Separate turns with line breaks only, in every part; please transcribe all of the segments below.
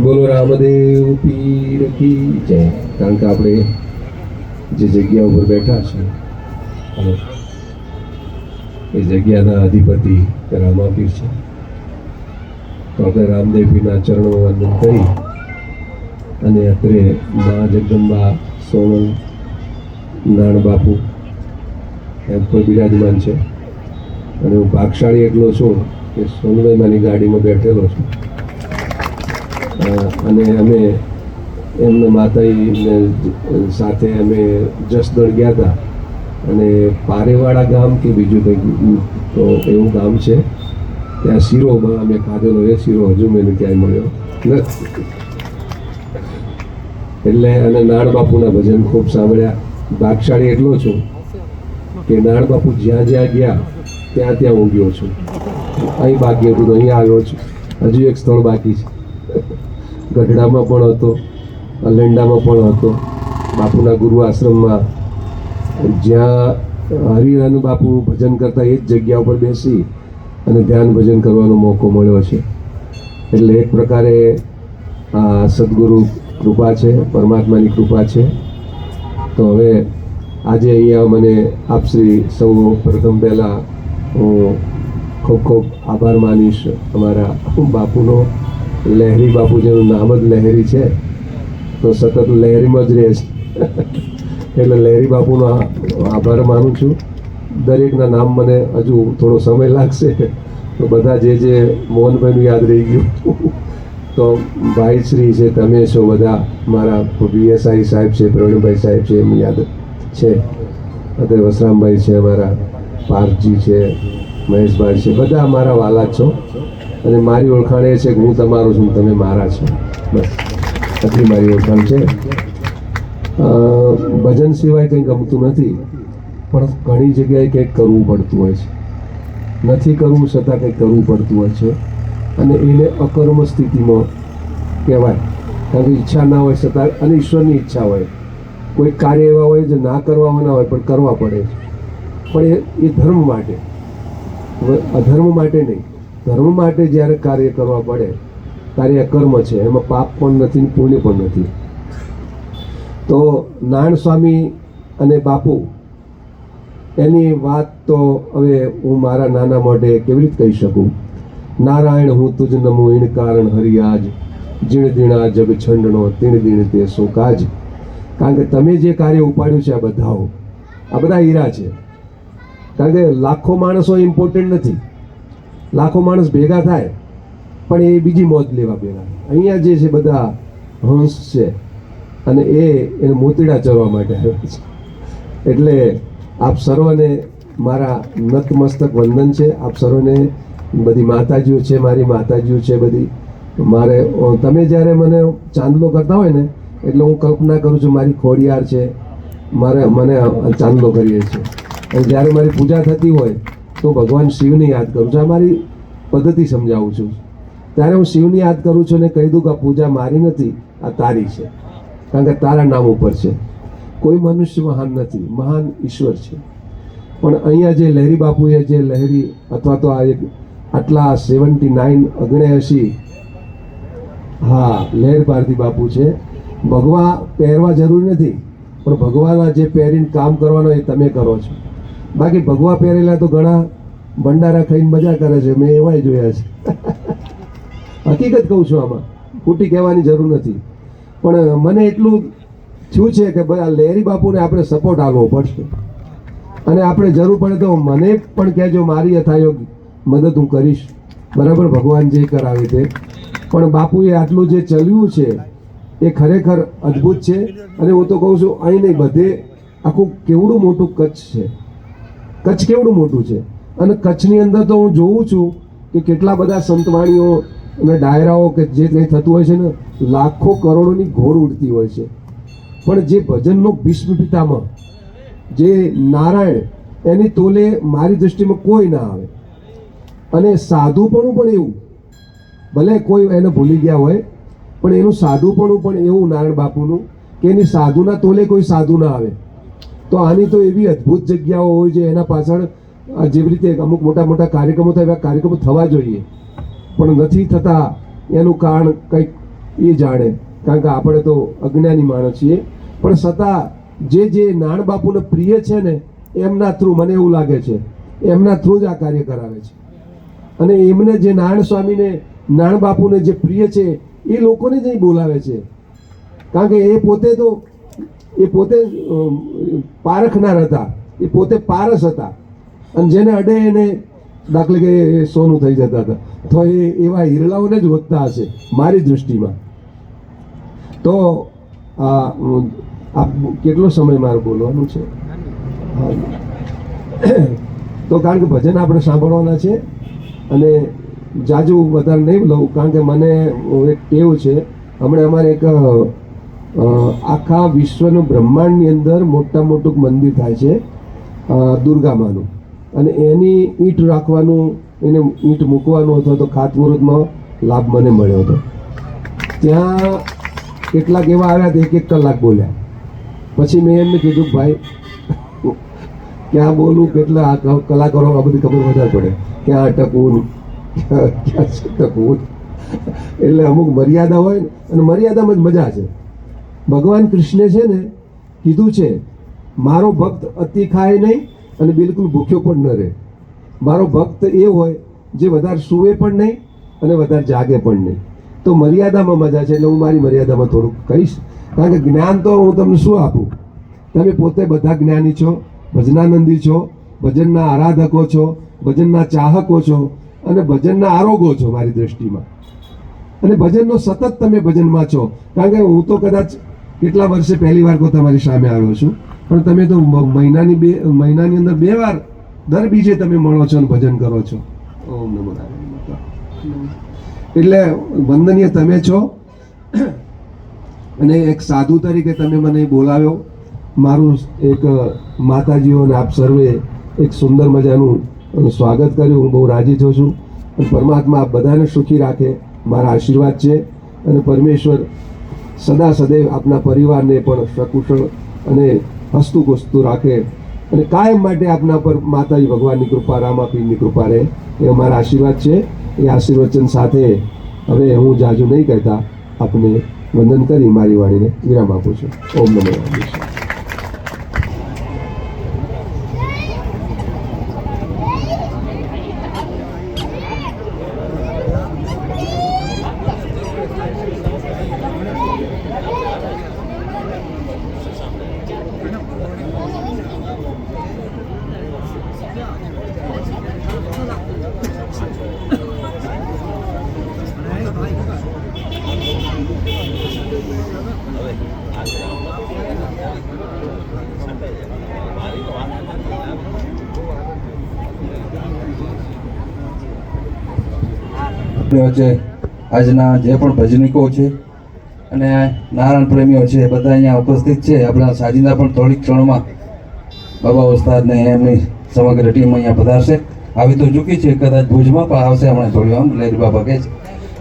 બોલો રામદેવ પીર કી જય. કારણ કે આપણે જે જગ્યા ઉપર બેઠા છે એ જગ્યાના અધિપતિ રામાપીર છે. તો આપણે રામદેવ પીરના ચરણોમાં વંદન કરી અને અત્રે મા જગદંબા સોનલ નાણ બાપુ એમ પણ બિરાજમાન છે. અને હું ભાગશાળી એટલો છું કે સોનલભાઈમાંની ગાડીમાં બેઠેલો છું અને અમે એમના માતાજીને સાથે અમે જસદણ ગયા હતા. અને પારેવાડા ગામ કે બીજું કંઈક તો એવું ગામ છે, ત્યાં શીરોમાં અમે ખાધેલો. એ શીરો હજુ મને ક્યાંય મળ્યો નથી. એટલે અને નાણ બાપુના ભજન ખૂબ સાંભળ્યા. ભાગશાળી એટલો છું કે નાણ બાપુ જ્યાં જ્યાં ગયા ત્યાં ત્યાં હું ગયો છું. અહીં બાકી હતું તો અહીંયા આવ્યો છું. હજુ એક સ્થળ બાકી છે. ગઢડામાં પણ હતો, અલેંડામાં પણ હતો, બાપુના ગુરુ આશ્રમમાં જ્યાં હરિરાનું બાપુ ભજન કરતા એ જ જગ્યા ઉપર બેસી અને ધ્યાન ભજન કરવાનો મોકો મળ્યો છે. એટલે એક પ્રકારે આ સદગુરુ કૃપા છે, પરમાત્માની કૃપા છે. તો હવે આજે અહીંયા મને આપ શ્રી સૌ પ્રથમ પહેલાં હું ખૂબ ખૂબ આભાર માનીશ અમારા બાપુનો. લહેરી બાપુ જેનું નામ જ લહેરી છે તો સતત લહેરીમાં જ રહે છે. એટલે લહેરી બાપુનો આભાર માનું છું. દરેકના નામ મને હજુ થોડો સમય લાગશે તો બધા જે મોહનભાઈનું યાદ રહી ગયું. તો ભાઈશ્રી છે, તમે છો બધા, મારા પીએસઆઈ સાહેબ છે, પ્રવીણભાઈ સાહેબ છે, એમની યાદ છે. અત્યારે વસરામભાઈ છે, અમારા પાર્થજી છે, મહેશભાઈ છે, બધા મારા વાલા જ છો. અને મારી ઓળખાણ એ છે કે હું તમારો છું, તમે મારા છો. બસ આટલી મારી ઓળખાણ છે. ભજન સિવાય કંઈ ગમતું નથી, પણ ઘણી જગ્યાએ કંઈક કરવું પડતું હોય છે. નથી કરવું છતાં કંઈક કરવું પડતું હોય છે. અને એને અકર્મ સ્થિતિમાં કહેવાય. કારણ કે ઈચ્છા ના હોય છતાં, અને ઈશ્વરની ઈચ્છા હોય, કોઈ કાર્ય એવા હોય જે ના કરવાના હોય પણ કરવા પડે છે. પણ એ ધર્મ માટે, અધર્મ માટે નહીં. ધર્મ માટે જ્યારે કાર્ય કરવા પડે ત્યારે એ કર્મ છે, એમાં પાપ પણ નથી, પુણ્ય પણ નથી. તો નાણ સ્વામી અને બાપુ એની વાત તો હવે હું મારા નાના મોઢે કેવી રીતે કહી શકું. નારાયણ હું તુજ નમો ઈણ કારણ હરિયાજ, જીણ દીણા જગ છંડણો તીણ દીણ તે સો કાજ. કારણ કે તમે જે કાર્ય ઉપાડ્યું છે આ બધા હીરા છે. કારણ કે લાખો માણસો ઇમ્પોર્ટન્ટ નથી. લાખો માણસ ભેગા થાય પણ એ બીજી મોજ લેવા ભેગા. અહીંયા જે છે બધા હંસ છે અને એને મોતીડા ચરવા માટે આવ્યા છે. એટલે આપ સર્વને મારા નતમસ્તક વંદન છે. આપ સર્વને બધી માતાજીઓ છે, મારી માતાજીઓ છે બધી. મારે તમે જ્યારે મને ચાંદલો કરતા હોય ને એટલે હું કલ્પના કરું છું મારી ખોડિયાર છે, મને ચાંદલો કરીએ છીએ. અને જ્યારે મારી પૂજા થતી હોય તો ભગવાન શિવને યાદ કરું છું. આ મારી પદ્ધતિ સમજાવું છું. ત્યારે હું શિવને યાદ કરું છું અને કહી દઉં કે આ પૂજા મારી નથી, આ તારી છે. કારણ કે તારા નામ ઉપર છે. કોઈ મનુષ્ય મહાન નથી, મહાન ઈશ્વર છે. પણ અહીંયા જે લહેરી બાપુએ જે લહેરી અથવા તો આ આટલા 79 79 હા લહેર ભારતી બાપુ છે. ભગવા પહેરવા જરૂરી નથી, પણ ભગવાના જે પહેરીને કામ કરવાનો એ તમે કરો છો. બાકી ભગવા પહેરેલા તો ઘણા ભંડારા ખાઈને મજા કરે છે, મેં એવાય જોયા છે. હકીકત કહું છું, આમાં ખોટી કહેવાની જરૂર નથી. પણ મને એટલું થયું છે કે ભાઈ આ લહેરી બાપુને આપણે સપોર્ટ આપવો પડશે. અને આપણે જરૂર પડે તો મને પણ કહેજો, મારી યથાયોગ મદદ હું કરીશ. બરાબર, ભગવાન જે કરાવે તે. પણ બાપુએ આટલું જે ચલ્યું છે એ ખરેખર અદ્ભુત છે. અને હું તો કહું છું અહીં નહીં, બધે આખું કેવડું મોટું કચ્છ છે. કચ્છ કેવડું મોટું છે. અને કચ્છની અંદર તો હું જોઉં છું કે કેટલા બધા સંતવાણીઓ અને ડાયરાઓ કે જે કંઈ થતું હોય છે ને, લાખો કરોડોની ઘોડ ઉડતી હોય છે. પણ જે ભજનનો ભીષ્મ પિતામહ જે નારાયણ, એની તોલે મારી દૃષ્ટિમાં કોઈ ના આવે. અને સાધુપણું પણ એવું, ભલે કોઈ એને ભૂલી ગયા હોય પણ એનું સાધુપણું પણ એવું નારાયણ બાપુનું કે એની સાધુના તોલે કોઈ સાધુ ના આવે. તો આની તો એવી અદ્ભુત જગ્યાઓ હોય છે. એના પાછળ જેવી રીતે અમુક મોટા મોટા કાર્યક્રમો થાય એવા કાર્યક્રમો થવા જોઈએ પણ નથી થતા. એનું કારણ કંઈક એ જાણે, કારણ કે આપણે તો અજ્ઞાની માણસ છીએ. પણ છતાં જે નાણ બાપુને પ્રિય છે ને એમના થ્રુ મને એવું લાગે છે એમના થ્રુ જ આ કાર્ય કરાવે છે. અને એમને જે નારાયણ સ્વામીને નાણ બાપુને જે પ્રિય છે એ લોકોને જ અહીં બોલાવે છે, કારણ કે એ પોતે પારખનાર હતા, એ પોતે પારસ હતા. અને જેને અડે એને દાખલે કે એ સોનું થઈ જતા હતા, તો એ એવા હિરલાઓને જ હોતતા હશે મારી દૃષ્ટિમાં. તો આ કેટલો સમય મારે બોલવાનું છે? તો કારણ કે ભજન આપણે સાંભળવાના છે અને જાજુ વધારે નહીં લઉં, કારણ કે મને એક ટેવ છે. હમણાં અમારે એક આખા વિશ્વનું બ્રહ્માંડની અંદર મોટું મંદિર થાય છે દુર્ગામાનું, અને એની ઈંટ રાખવાનું, એને ઈંટ મૂકવાનું અથવા તો ખાતમુહૂર્તમાં લાભ મને મળ્યો હતો. ત્યાં કેટલાક એવા આવ્યા હતા 1 કલાક બોલ્યા. પછી મેં એમને કીધું ભાઈ ક્યાં બોલું, કેટલા કલાકારો આ બધી ખબર વધારે પડે, ક્યાં અટકવું ક્યાં છટકવું. એટલે અમુક મર્યાદા હોય ને, અને મર્યાદામાં જ મજા છે. ભગવાન કૃષ્ણે છે ને કીધું છે, મારો ભક્ત અતિ ખાય નહીં અને બિલકુલ ભૂખ્યો પણ ન રહે. મારો ભક્ત એ હોય જે વધારે સૂવે પણ નહીં અને વધારે જાગે પણ નહીં. તો મર્યાદામાં મજા છે. એટલે હું મારી મર્યાદામાં થોડુંક કહીશ, કારણ કે જ્ઞાન તો હું તમને શું આપું? તમે પોતે બધા જ્ઞાની છો, ભજનાનંદી છો, ભજનના આરાધકો છો, ભજનના ચાહકો છો અને ભજનના આરોગો છો મારી દૃષ્ટિમાં. અને ભજનનો સતત તમે ભજનમાં છો, કારણ કે હું તો કદાચ કેટલા વર્ષે પહેલી વાર તમારી સામે આવ્યો છું, પણ તમે તો મહિનાની અંદર 2 વાર દર બીજે તમે મળો છો અને ભજન કરો છો. ઓમ નમો નારાયણ. એટલે વંદનીય તમે છો. અને એક સાધુ તરીકે તમે મને બોલાવ્યો. મારું એક માતાજીઓ અને આપ સર્વે એક સુંદર મજાનું સ્વાગત કર્યું. હું બહુ રાજી થયો છું. અને પરમાત્મા આપ બધાને સુખી રાખે, મારા આશીર્વાદ છે. અને પરમેશ્વર સદા સદૈવ આપના પરિવારને પણ સકુશળ અને હસતું ખુશતું રાખે, અને કાયમ માટે આપના પર માતાજી ભગવાનની કૃપા, રામાપીરની કૃપા રહે, એ અમારા આશીર્વાદ છે. એ આશીર્વચન સાથે હવે હું જાજુ નહીં કહેતા, આપને વંદન કરી મારી વાણીને વિરામ આપું છું. ઓમ નમો નારાયણ.
વચ્ચે આજના જે પણ ભજનિકો છે અને નારાયણ પ્રેમીઓ છે બધા અહીંયા ઉપસ્થિત છે. આપણા સાજિંદા પણ થોડીક ક્ષણોમાં બાબા ઉસ્તાદને એમની સમગ્ર ટીમ અહીંયા પધારશે. આવી તો ચૂકી છે, કદાચ ભુજમાં પણ આવશે હમણાં થોડી વાર, લહેરી બાબા કહે છે.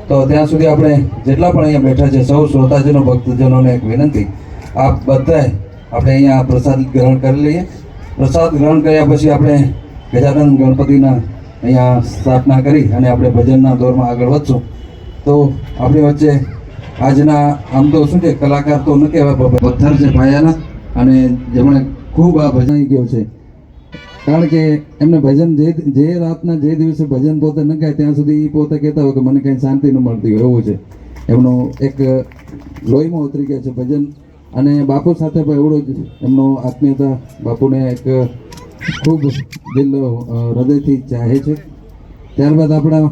તો ત્યાં સુધી આપણે જેટલા પણ અહીંયા બેઠા છે સૌ શ્રોતાજનો, ભક્તજનોને એક વિનંતી, આપ બધાએ આપણે અહીંયા પ્રસાદ ગ્રહણ કરી લઈએ. પ્રસાદ ગ્રહણ કર્યા પછી આપણે ગજાનંદ ગણપતિના અહીંયા સ્થાપના કરી અને આપણે ભજનના દોરમાં આગળ વધશું. તો આપણી વચ્ચે આજના આમ તો શું છે, કલાકાર તો ન કહેવાય, પથ્થર છે પાયાના, અને જેમણે ખૂબ આ ભજન ગયો છે. કારણ કે એમને ભજન જે રાતના જે દિવસે ભજન પોતે ન ગાય ત્યાં સુધી એ પોતે કહેતા હોય કે મને કંઈ શાંતિ ન મળતી હોય, એવું છે. એમનો એક લોહીમાં ઉતરી ગયા છે ભજન, અને બાપુ સાથે પણ એવડો જ એમનો આત્મીયતા, બાપુને એક ખૂબ દિલ હૃદયથી ચાહે છે. ત્યારબાદ આપણા